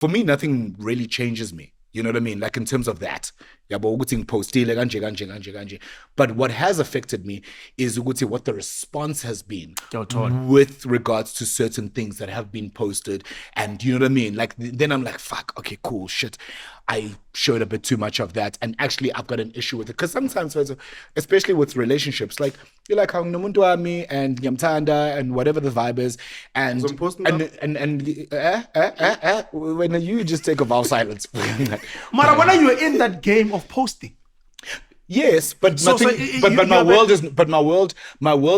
for me, nothing really changes me. You know what I mean? Like in terms of that. But what has affected me is what the response has been with regards to certain things that have been posted. And you know what I mean? Like then I'm like, fuck, okay, cool, shit. I showed a bit too much of that. And actually I've got an issue with it. Because sometimes, especially with relationships, like you're like how Nomuntu Ami and Nyamtanda and whatever the vibe is. And when you just take a vow silence. Mara, when are you in that game of posting? Yes, but nothing. But my world is. But my world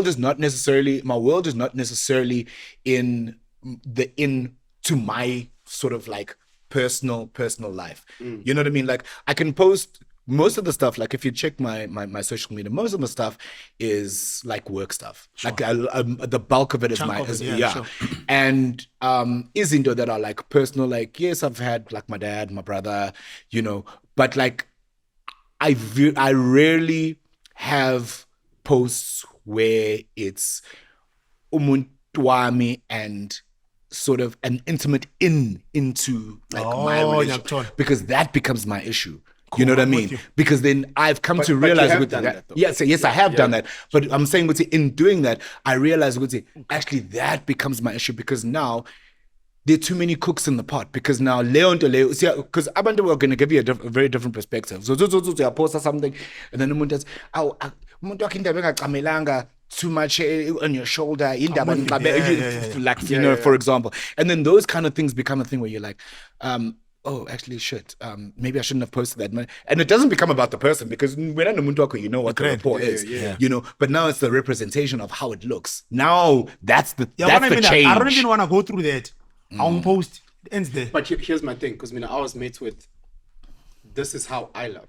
is not necessarily. My world is not necessarily in to my sort of like personal life. You know what I mean? Like I can post most of the stuff. Like if you check my social media, most of the stuff is like work stuff. Sure. Like the bulk of it is sure. And izinto that are like personal. Like yes, I've had like my dad, my brother, you know, but like. I rarely have posts where it's umuntu wami and sort of an intimate into like my relationship, because that becomes my issue. Cool, you know what I mean? Because then I've come to realize with that. Yes, I have done that. But I'm saying in doing that, I realize actually that becomes my issue, because now there are too many cooks in the pot, because now because abantu are going to give you a very different perspective. So you post something and then umuntu says, too much on your shoulder, like you know, for example. And then those kind of things become a thing where you're like, oh, actually, shit. Maybe I shouldn't have posted that. And it doesn't become about the person, because when I'm you know what the report is, you know. But now it's the representation of how it looks. Now that's the change. I don't even want to go through that. I won't post. It ends there. But here's my thing, because I was met with, this is how I love.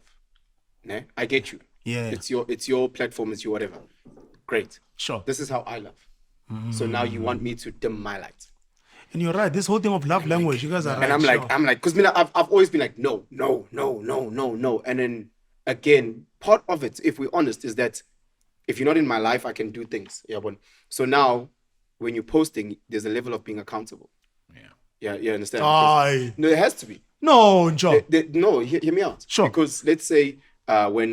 Ne? I get you. Yeah. It's your platform, it's your whatever. Great. Sure. This is how I love. So now you want me to dim my light. And you're right. This whole thing of love language, you guys are right. And I'm like, because I've always been like, no. And then again, part of it, if we're honest, is that if you're not in my life, I can do things. Yeah, but so now when you're posting, there's a level of being accountable. Yeah, you understand? No, it has to be. No, John. No, hear me out. Sure. Because let's say when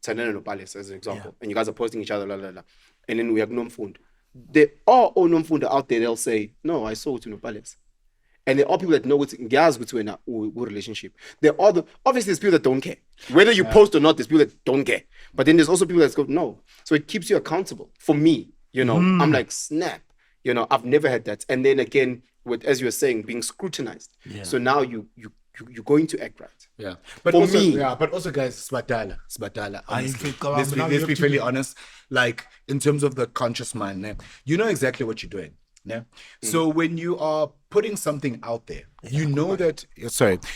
Tanana no Palace, as an example, and you guys are posting each other, and then we have Nomfund. There are all Nomfund out there, they'll say, no, I saw it in no Palace. And there are people that know it's guys between a relationship. There are obviously there's people that don't care. Whether you post or not, there's people that don't care. But then there's also people that go, no. So it keeps you accountable. For me, you know, I'm like, snap. You know, I've never had that. And then again, with, as you were saying, being scrutinized. Yeah. So now you're going to act right. Yeah. But for also, me, but also guys, Sbatala. Let's be fairly honest. Like in terms of the conscious mind, you know exactly what you're doing. Yeah. So when you are putting something out there, you know that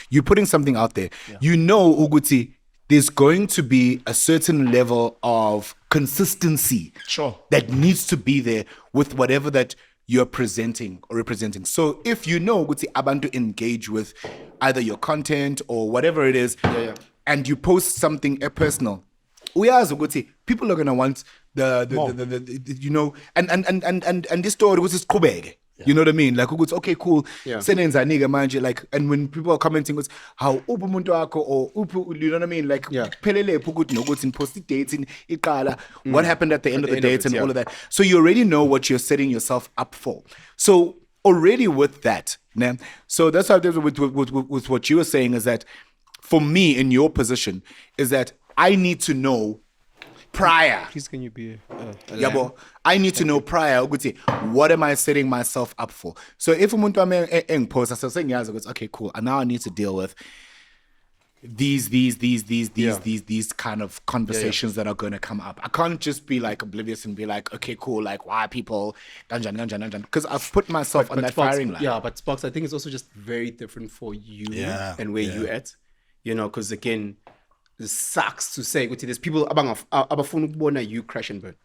you're putting something out there. Yeah. You know, Uguti, there's going to be a certain level of consistency that needs to be there with whatever that you're presenting or representing. So if you know abantu engage with either your content or whatever it is, and you post something personal, people are gonna want the you know, and this story was kubege. You know what I mean? Like, okay, cool. Like, and when people are commenting, it's how umuntu wako or you know what I mean? Like, pelele pugut no in post dates in ikala. What happened at the end of the dates and all of that. So you already know what you're setting yourself up for. So already with that, so that's how with what you were saying is that for me in your position is that I need to know prior. Please, can you be I need to know prior. What am I setting myself up for? So if umuntu post, I saying okay, cool. And now I need to deal with these kind of conversations that are going to come up. I can't just be like oblivious and be like, okay, cool. Like, why people ganjan? Because I've put myself on that Sparks, firing line. Yeah, but Sparks, I think it's also just very different for you and where you at. You know, because again, it sucks to say, there's people abafuna ukubona you crash and burn.